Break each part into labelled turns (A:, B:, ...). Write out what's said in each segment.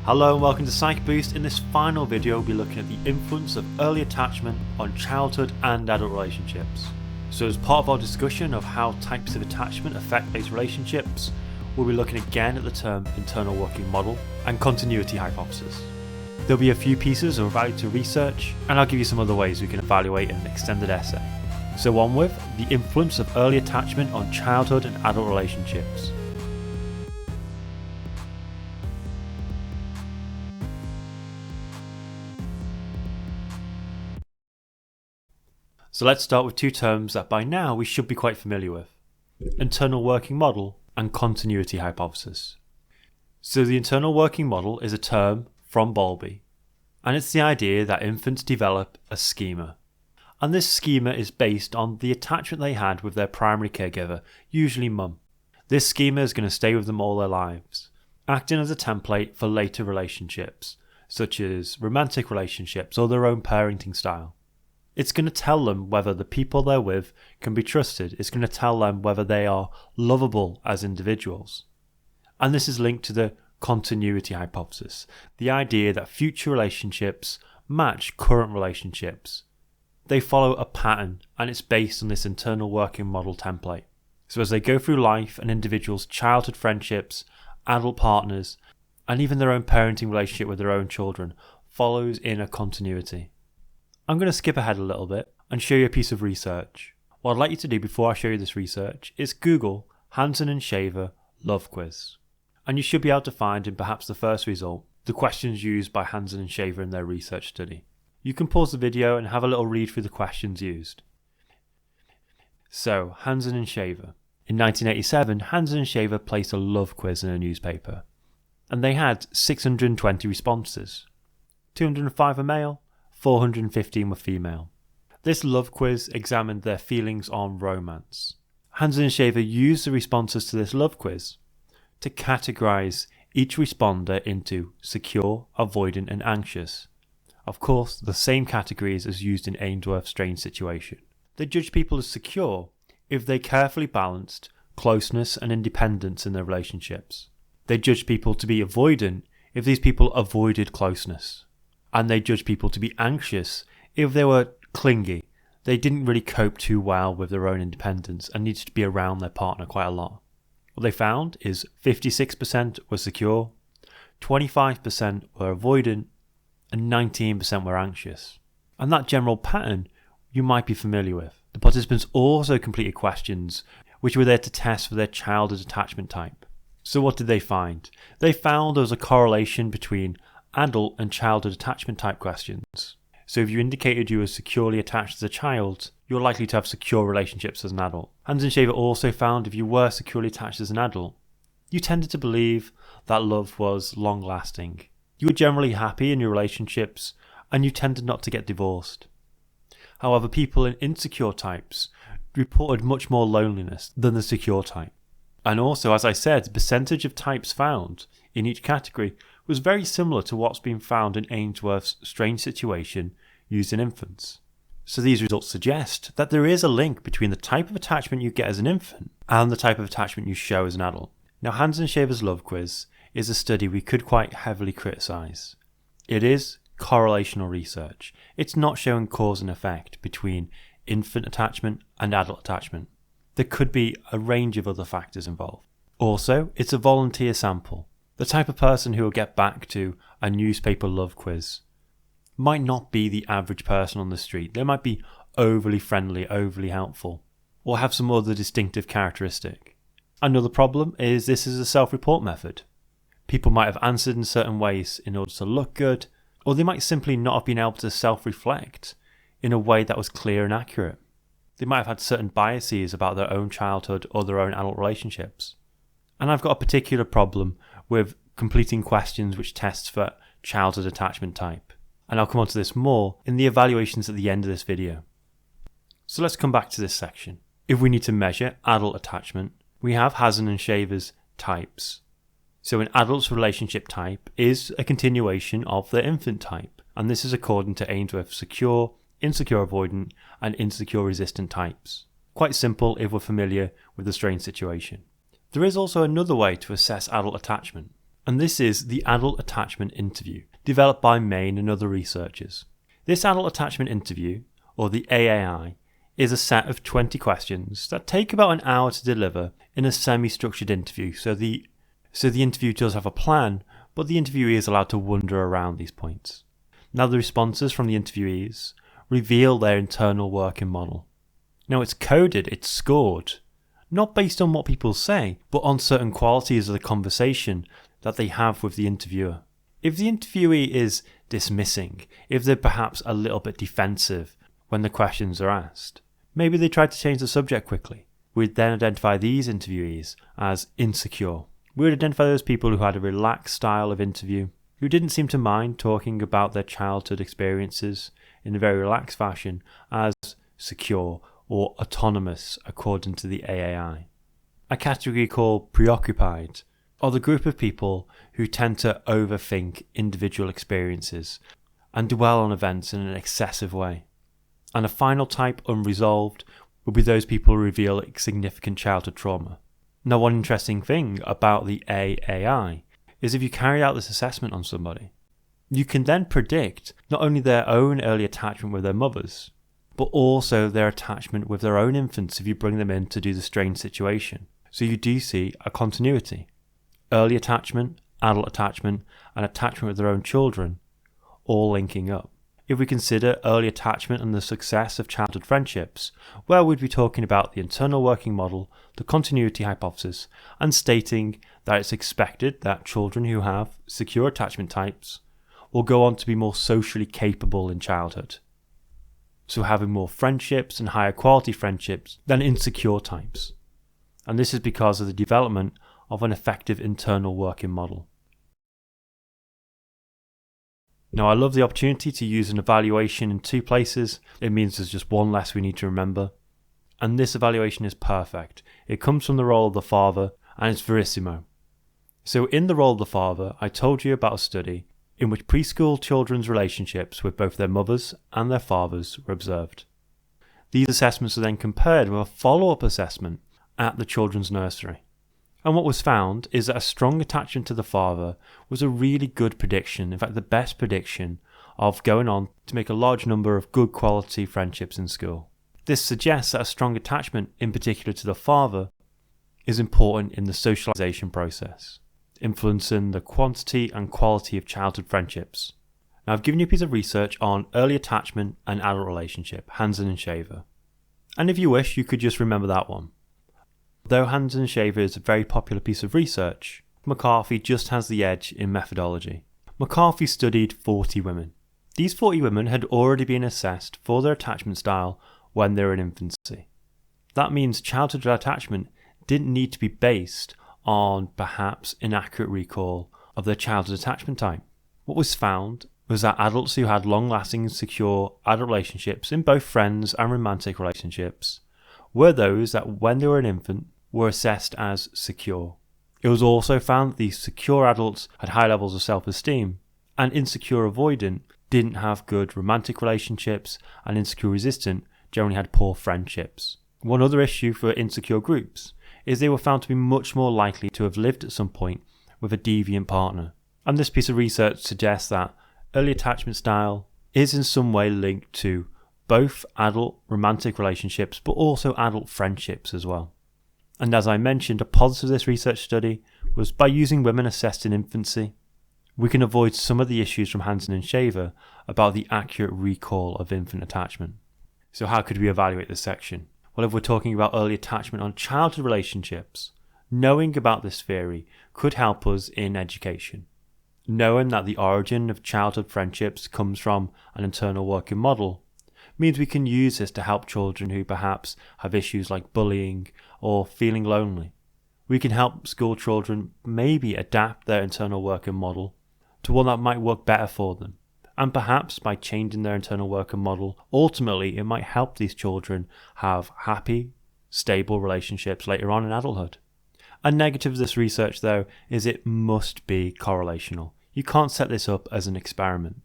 A: Hello and welcome to Psych Boost. In this final video, we'll be looking at the influence of early attachment on childhood and adult relationships. So as part of our discussion of how types of attachment affect these relationships, we'll be looking again at the term internal working model and continuity hypothesis. There'll be a few pieces of evaluative research, and I'll give you some other ways we can evaluate an extended essay. So on with the influence of early attachment on childhood and adult relationships. So let's start with two terms that by now we should be quite familiar with: internal working model and continuity hypothesis. So the internal working model is a term from Bowlby, and it's the idea that infants develop a schema. And this schema is based on the attachment they had with their primary caregiver, usually mum. This schema is going to stay with them all their lives, acting as a template for later relationships, such as romantic relationships or their own parenting style. It's going to tell them whether the people they're with can be trusted. It's going to tell them whether they are lovable as individuals. And this is linked to the continuity hypothesis, the idea that future relationships match current relationships. They follow a pattern, and it's based on this internal working model template. So as they go through life, an individual's childhood friendships, adult partners, and even their own parenting relationship with their own children follows in a continuity. I'm going to skip ahead a little bit and show you a piece of research. What I'd like you to do before I show you this research is Google Hansen and Shaver Love Quiz. And you should be able to find in perhaps the first result the questions used by Hansen and Shaver in their research study. You can pause the video and have a little read through the questions used. So, Hansen and Shaver. In 1987, Hansen and Shaver placed a love quiz in a newspaper. And they had 620 responses. 205 were male, 415 were female. This love quiz examined their feelings on romance. Hansen and Shaver used the responses to this love quiz to categorise each responder into secure, avoidant and anxious. Of course, the same categories as used in Ainsworth's strange situation. They judged people as secure if they carefully balanced closeness and independence in their relationships. They judged people to be avoidant if these people avoided closeness. And they judged people to be anxious if they were clingy. They didn't really cope too well with their own independence and needed to be around their partner quite a lot. What they found is 56% were secure, 25% were avoidant, and 19% were anxious. And that general pattern you might be familiar with. The participants also completed questions which were there to test for their childhood attachment type. So what did they find? They found there was a correlation between adult and childhood attachment type questions. So if you indicated you were securely attached as a child, you're likely to have secure relationships as an adult. Hansen and Shaver also found if you were securely attached as an adult, you tended to believe that love was long lasting. You were generally happy in your relationships and you tended not to get divorced. However, people in insecure types reported much more loneliness than the secure type. And also, as I said, the percentage of types found in each category was very similar to what's been found in Ainsworth's strange situation used in infants. So these results suggest that there is a link between the type of attachment you get as an infant and the type of attachment you show as an adult. Now, Hansen and Shaver's love quiz is a study we could quite heavily criticise. It is correlational research. It's not showing cause and effect between infant attachment and adult attachment. There could be a range of other factors involved. Also, it's a volunteer sample. The type of person who will get back to a newspaper love quiz might not be the average person on the street. They might be overly friendly, overly helpful, or have some other distinctive characteristic. Another problem is this is a self-report method. People might have answered in certain ways in order to look good, or they might simply not have been able to self-reflect in a way that was clear and accurate. They might have had certain biases about their own childhood or their own adult relationships. And I've got a particular problem with completing questions which test for childhood attachment type. And I'll come on to this more in the evaluations at the end of this video. So let's come back to this section. If we need to measure adult attachment, we have Hansen and Shaver's types. So an adult's relationship type is a continuation of their infant type. And this is according to Ainsworth's secure, insecure avoidant, and insecure resistant types. Quite simple if we're familiar with the strange situation. There is also another way to assess adult attachment, And this is the Adult Attachment Interview, developed by Main and other researchers. This Adult Attachment Interview, or the AAI, is a set of 20 questions that take about an hour to deliver in a semi-structured interview. So the interview does have a plan, but the interviewee is allowed to wander around these points. Now the responses from the interviewees reveal their internal working model. Now it's coded, it's scored, not based on what people say, but on certain qualities of the conversation that they have with the interviewer. If the interviewee is dismissing, if they're perhaps a little bit defensive when the questions are asked, maybe they try to change the subject quickly. We'd then identify these interviewees as insecure. We would identify those people who had a relaxed style of interview, who didn't seem to mind talking about their childhood experiences in a very relaxed fashion, as secure or autonomous according to the AAI. A category called preoccupied are the group of people who tend to overthink individual experiences and dwell on events in an excessive way. And a final type, unresolved, would be those people who reveal significant childhood trauma. Now, one interesting thing about the AAI is if you carry out this assessment on somebody, you can then predict not only their own early attachment with their mothers, but also their attachment with their own infants if you bring them in to do the strained situation. So you do see a continuity. Early attachment, adult attachment, and attachment with their own children, all linking up. If we consider early attachment and the success of childhood friendships, well, we'd be talking about the internal working model, the continuity hypothesis, and stating that it's expected that children who have secure attachment types will go on to be more socially capable in childhood. So having more friendships and higher quality friendships than insecure types. And this is because of the development of an effective internal working model. Now, I love the opportunity to use an evaluation in two places. It means there's just one less we need to remember. And this evaluation is perfect. It comes from the role of the father, and it's verissimo. So in the role of the father, I told you about a study in which preschool children's relationships with both their mothers and their fathers were observed. These assessments are then compared with a follow-up assessment at the children's nursery. And what was found is that a strong attachment to the father was a really good prediction, in fact the best prediction, of going on to make a large number of good quality friendships in school. This suggests that a strong attachment, in particular to the father, is important in the socialization process, influencing the quantity and quality of childhood friendships. Now I've given you a piece of research on early attachment and adult relationship, Hansen and Shaver. And if you wish, you could just remember that one. Though Hansen and Shaver is a very popular piece of research, McCarthy just has the edge in methodology. McCarthy studied 40 women. These 40 women had already been assessed for their attachment style when they were in infancy. That means childhood attachment didn't need to be based on perhaps inaccurate recall of their childhood attachment type. What was found was that adults who had long-lasting and secure adult relationships in both friends and romantic relationships were those that when they were an infant were assessed as secure. It was also found that these secure adults had high levels of self-esteem, and insecure avoidant didn't have good romantic relationships, and insecure resistant generally had poor friendships. One other issue for insecure groups is they were found to be much more likely to have lived at some point with a deviant partner. And this piece of research suggests that early attachment style is in some way linked to both adult romantic relationships but also adult friendships as well. And as I mentioned, a positive of this research study was by using women assessed in infancy, we can avoid some of the issues from Hansen and Shaver about the accurate recall of infant attachment. So how could we evaluate this section? Well, if we're talking about early attachment on childhood relationships, knowing about this theory could help us in education. Knowing that the origin of childhood friendships comes from an internal working model means we can use this to help children who perhaps have issues like bullying or feeling lonely. We can help school children maybe adapt their internal working model to one that might work better for them. And perhaps by changing their internal working model, ultimately it might help these children have happy, stable relationships later on in adulthood. A negative of this research, though, is it must be correlational. You can't set this up as an experiment.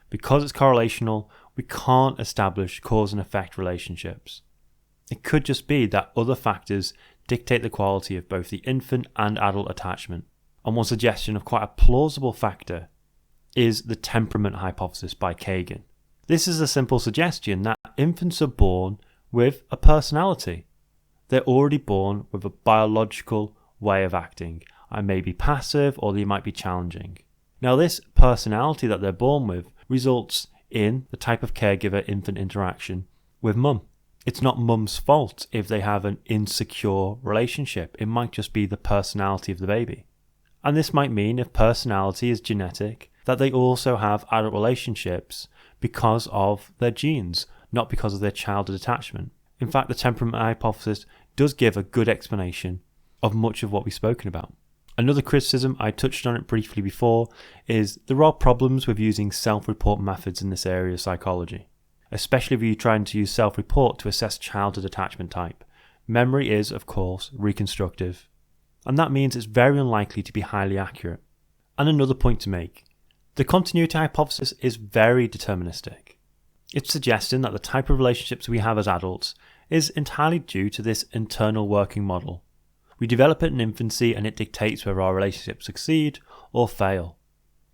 A: Because it's correlational, we can't establish cause and effect relationships. It could just be that other factors dictate the quality of both the infant and adult attachment. And one suggestion of quite a plausible factor is the temperament hypothesis by Kagan. This is a simple suggestion that infants are born with a personality. They're already born with a biological way of acting, and may be passive or they might be challenging. Now this personality that they're born with results in the type of caregiver-infant interaction with mum. It's not mum's fault if they have an insecure relationship. It might just be the personality of the baby. And this might mean, if personality is genetic, that they also have adult relationships because of their genes, not because of their childhood attachment. In fact, the temperament hypothesis does give a good explanation of much of what we've spoken about. Another criticism, I touched on it briefly before, is there are problems with using self-report methods in this area of psychology, especially if you're trying to use self-report to assess childhood attachment type. Memory is, of course, reconstructive, and that means it's very unlikely to be highly accurate. And another point to make, the continuity hypothesis is very deterministic. It's suggesting that the type of relationships we have as adults is entirely due to this internal working model. We develop it in infancy and it dictates whether our relationships succeed or fail.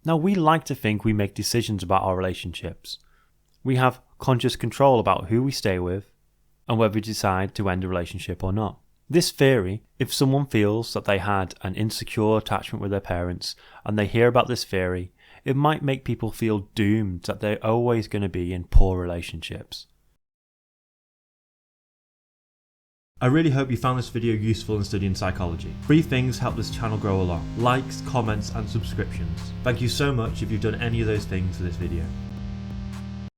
A: Now, we like to think we make decisions about our relationships. We have conscious control about who we stay with and whether we decide to end a relationship or not. This theory, if someone feels that they had an insecure attachment with their parents and they hear about this theory, it might make people feel doomed that they're always going to be in poor relationships. I really hope you found this video useful in studying psychology. 3 things help this channel grow a lot: likes, comments and subscriptions. Thank you so much if you've done any of those things for this video.